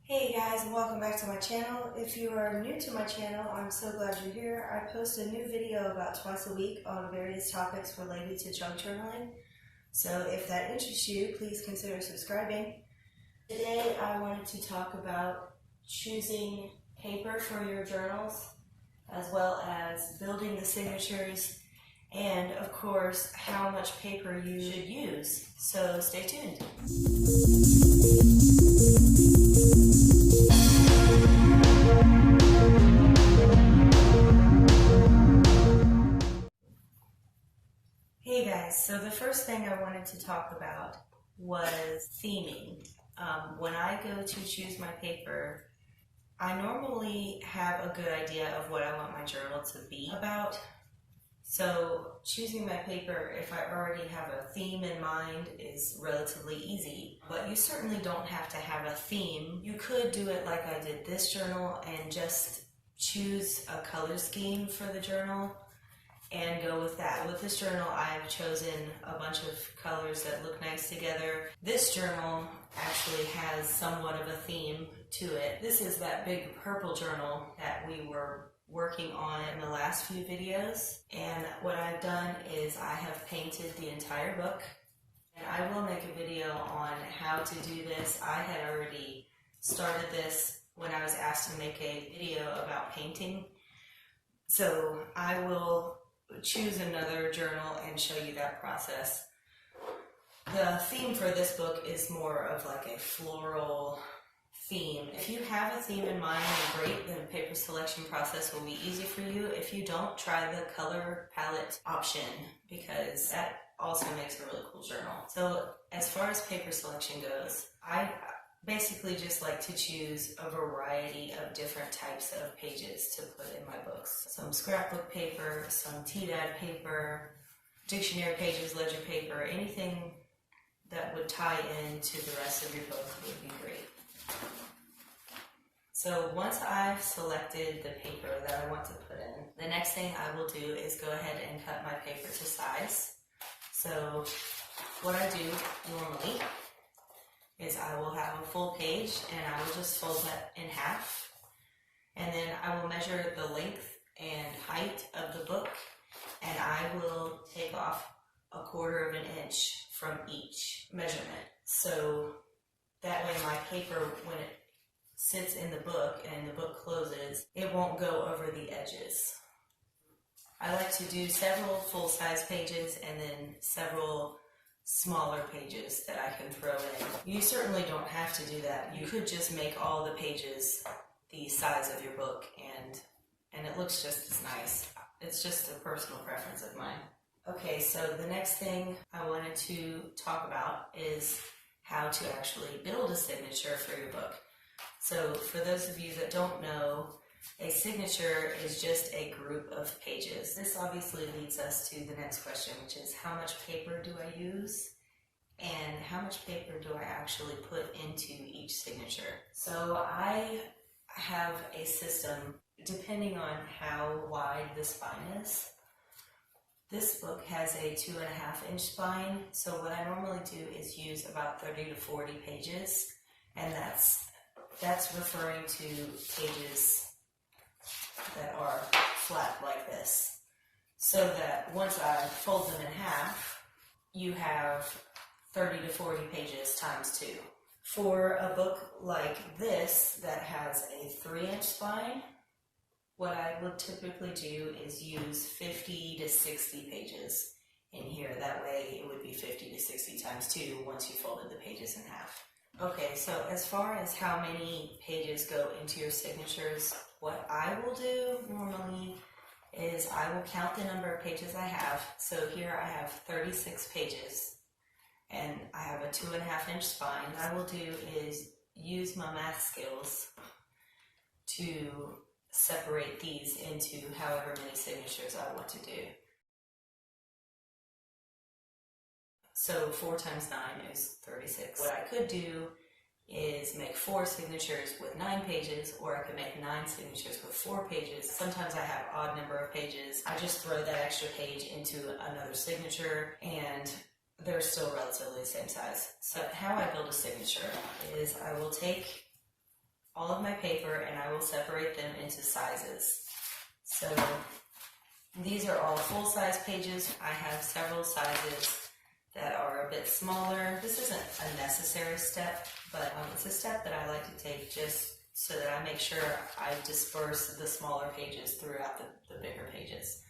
Hey guys, and welcome back to my channel. If you are new to my channel, I'm so glad you're here. I post a new video about twice a week on various topics related to junk journaling. So if that interests you, please consider subscribing. Today I wanted to talk about choosing paper for your journals, as well as building the signatures, and of course, how much paper you should use. So stay tuned. Hey guys, so the first thing I wanted to talk about was theming. When I go to choose my paper, I normally have a good idea of what I want my journal to be about. So choosing my paper, if I already have a theme in mind, is relatively easy. But you certainly don't have to have a theme. You could do it like I did this journal and just choose a color scheme for the journal and go with that. With this journal, I've chosen a bunch of colors that look nice together. This journal actually has somewhat of a theme to it. This is that big purple journal that we were working on in the last few videos. And what I've done is I have painted the entire book. And I will make a video on how to do this. I had already started this when I was asked to make a video about painting. So I will choose another journal and show you that process. The theme for this book is more of like a floral theme. If you have a theme in mind, then great, then the paper selection process will be easy for you. If you don't, try the color palette option, because that also makes a really cool journal. So as far as paper selection goes, I basically just like to choose a variety of different types of pages to put in my books. Some scrapbook paper, some TDAD paper, dictionary pages, ledger paper, anything that would tie into the rest of your book would be great. So once I've selected the paper that I want to put in, the next thing I will do is go ahead and cut my paper to size. So what I do normally is I will have a full page and I will just fold that in half, and then I will measure the length and height of the book, and I will take off 1/4 of an inch from each measurement. So that way my paper, when it sits in the book and the book closes, it won't go over the edges. I like to do several full-size pages and then several smaller pages that I can throw in. You certainly don't have to do that. You could just make all the pages the size of your book and it looks just as nice. It's just a personal preference of mine. Okay, so the next thing I wanted to talk about is how to actually build a signature for your book. So for those of you that don't know, a signature is just a group of pages. This obviously leads us to the next question, which is how much paper do I use and how much paper do I actually put into each signature? So I have a system depending on how wide the spine is. This book has a 2.5-inch spine, so what I normally do is use about 30 to 40 pages, and that's referring to pages that are flat like this, so that once I fold them in half, you have 30 to 40 pages times 2. For a book like this that has a 3-inch spine, what I would typically do is use 50 to 60 pages in here. That way it would be 50 to 60 times 2 once you folded the pages in half. Okay, so as far as how many pages go into your signatures, what I will do normally is I will count the number of pages I have. So here I have 36 pages and I have a 2.5-inch spine. What I will do is use my math skills to separate these into however many signatures I want to do. So 4 times 9 is 36. What I could do is make 4 signatures with 9 pages, or I could make 9 signatures with 4 pages. Sometimes I have odd number of pages. I just throw that extra page into another signature and they're still relatively the same size. So how I build a signature is I will take all of my paper and I will separate them into sizes. So these are all full-size pages. I have several sizes that are a bit smaller. This isn't a necessary step, but it's a step that I like to take just so that I make sure I disperse the smaller pages throughout the bigger pages.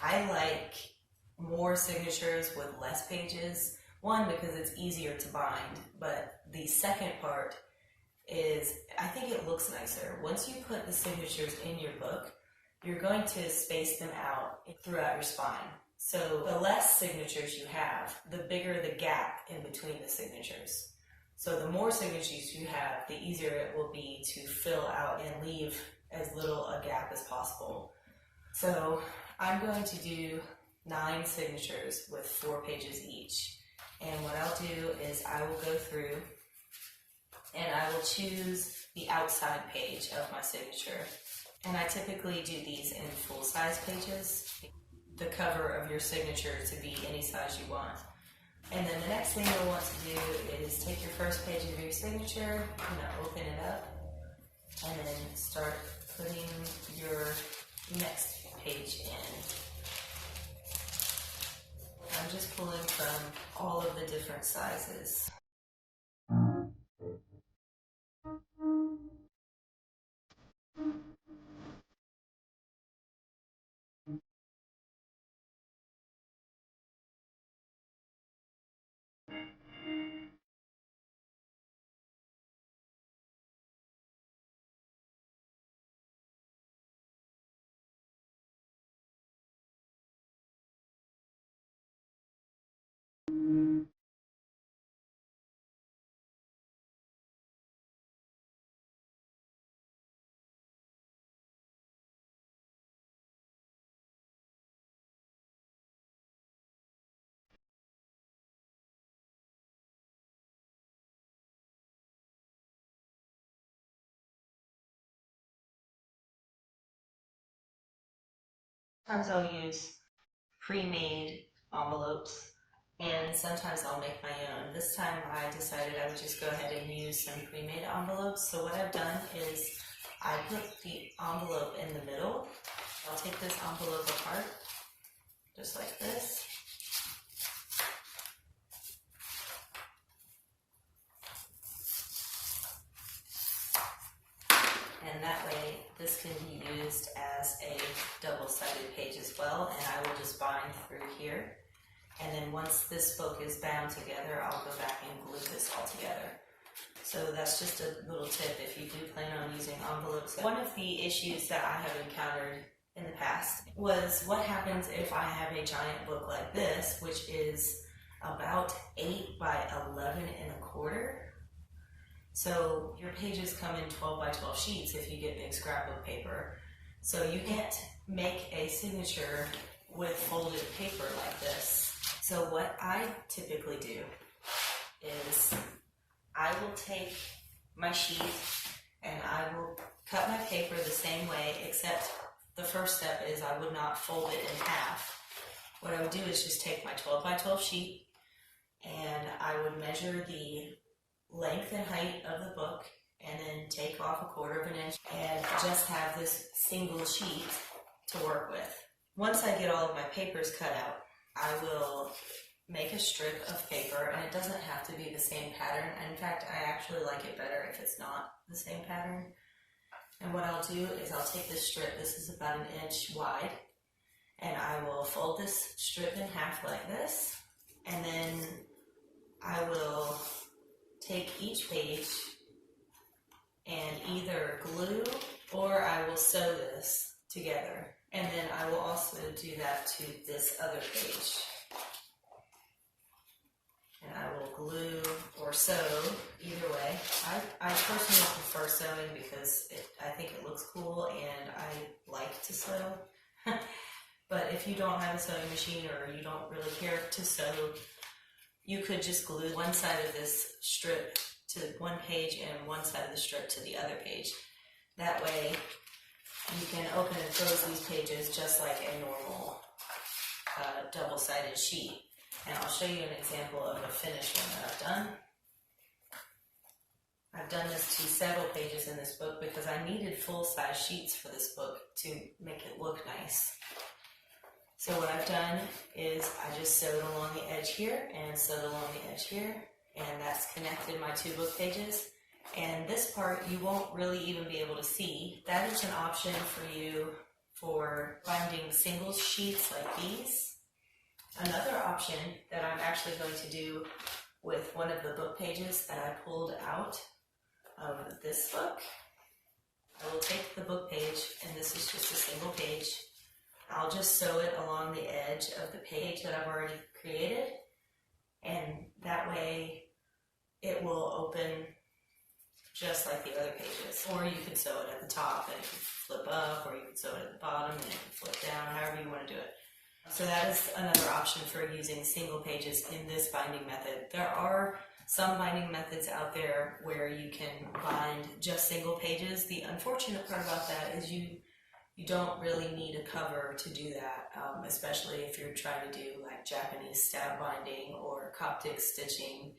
I like more signatures with less pages. One, because it's easier to bind, but the second part is I think it looks nicer. Once you put the signatures in your book, you're going to space them out throughout your spine. So the less signatures you have, the bigger the gap in between the signatures. So the more signatures you have, the easier it will be to fill out and leave as little a gap as possible. So I'm going to do 9 signatures with 4 pages each. And what I'll do is I will go through and I will choose the outside page of my signature. And I typically do these in full-size pages. The cover of your signature to be any size you want. And then the next thing you'll want to do is take your first page of your signature, open it up, and then start putting your next page in. I'm just pulling from all of the different sizes. Sometimes I'll use pre-made envelopes, and sometimes I'll make my own. This time I decided I would just go ahead and use some pre-made envelopes. So what I've done is I put the envelope in the middle. I'll take this envelope apart, just like this. And that way this can be used as a double-sided page as well, and I will just bind through here. And then once this book is bound together, I'll go back and glue this all together. So that's just a little tip if you do plan on using envelopes. One of the issues that I have encountered in the past was what happens if I have a giant book like this, which is about 8 by 11.25. So your pages come in 12 by 12 sheets if you get big scrapbook paper. So you can't make a signature with folded paper like this. So what I typically do is I will take my sheet and I will cut my paper the same way, except the first step is I would not fold it in half. What I would do is just take my 12 by 12 sheet and I would measure the length and height of the book and then take off 1/4 inch and just have this single sheet to work with. Once I get all of my papers cut out, I will make a strip of paper, and it doesn't have to be the same pattern. In fact, I actually like it better if it's not the same pattern. And what I'll do is I'll take this strip, this is about 1 inch wide, and I will fold this strip in half like this, and then I will take each page and either glue or I will sew this together. And then I will also do that to this other page. And I will glue or sew either way. I personally prefer sewing because I think it looks cool and I like to sew. But if you don't have a sewing machine or you don't really care to sew, you could just glue one side of this strip to one page and one side of the strip to the other page. That way you can open and close these pages just like a normal double-sided sheet. And I'll show you an example of a finished one that I've done. I've done this to several pages in this book because I needed full-size sheets for this book to make it look nice. So what I've done is I just sewed along the edge here and sewed along the edge here, and that's connected my 2 book pages. And this part you won't really even be able to see. That is an option for you for binding single sheets like these. Another option that I'm actually going to do with one of the book pages that I pulled out of this book, I will take the book page, and this is just a single page. I'll just sew it along the edge of the page that I've already created, and that way it will open just like the other pages. Or you could sew it at the top and it can flip up, or you could sew it at the bottom and it can flip down, however you want to do it. So that is another option for using single pages in this binding method. There are some binding methods out there where you can bind just single pages. The unfortunate part about that is you don't really need a cover to do that, especially if you're trying to do like Japanese stab binding or Coptic stitching.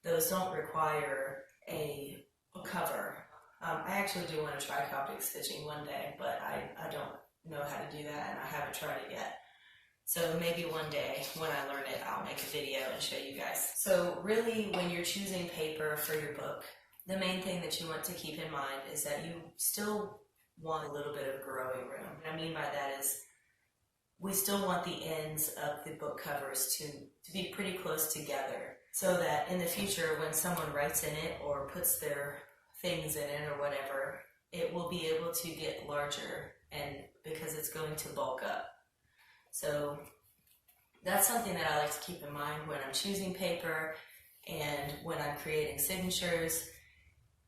Those don't require a cover. I actually do want to try Coptic stitching one day, but I don't know how to do that, and I haven't tried it yet. So maybe one day when I learn it, I'll make a video and show you guys. So really, when you're choosing paper for your book, the main thing that you want to keep in mind is that you still want a little bit of growing room. What I mean by that is we still want the ends of the book covers to be pretty close together, so that in the future when someone writes in it or puts their things in it or whatever, it will be able to get larger, and because it's going to bulk up. So that's something that I like to keep in mind when I'm choosing paper and when I'm creating signatures.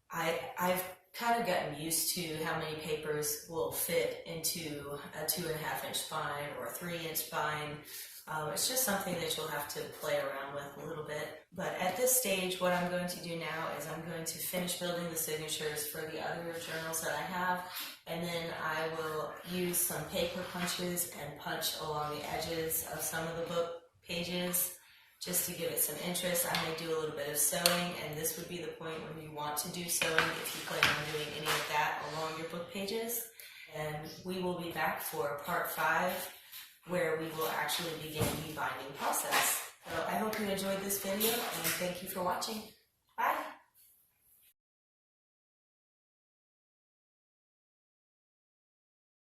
I've kind of gotten used to how many papers will fit into a 2.5 inch bind or a 3 inch bind. It's just something that you'll have to play around with a little bit. But at this stage, what I'm going to do now is I'm going to finish building the signatures for the other journals that I have, and then I will use some paper punches and punch along the edges of some of the book pages just to give it some interest. I may do a little bit of sewing, and this would be the point when you want to do sewing if you plan on doing any of that along your book pages. And we will be back for part 5, where we will actually begin the binding process. So I hope you enjoyed this video, and thank you for watching.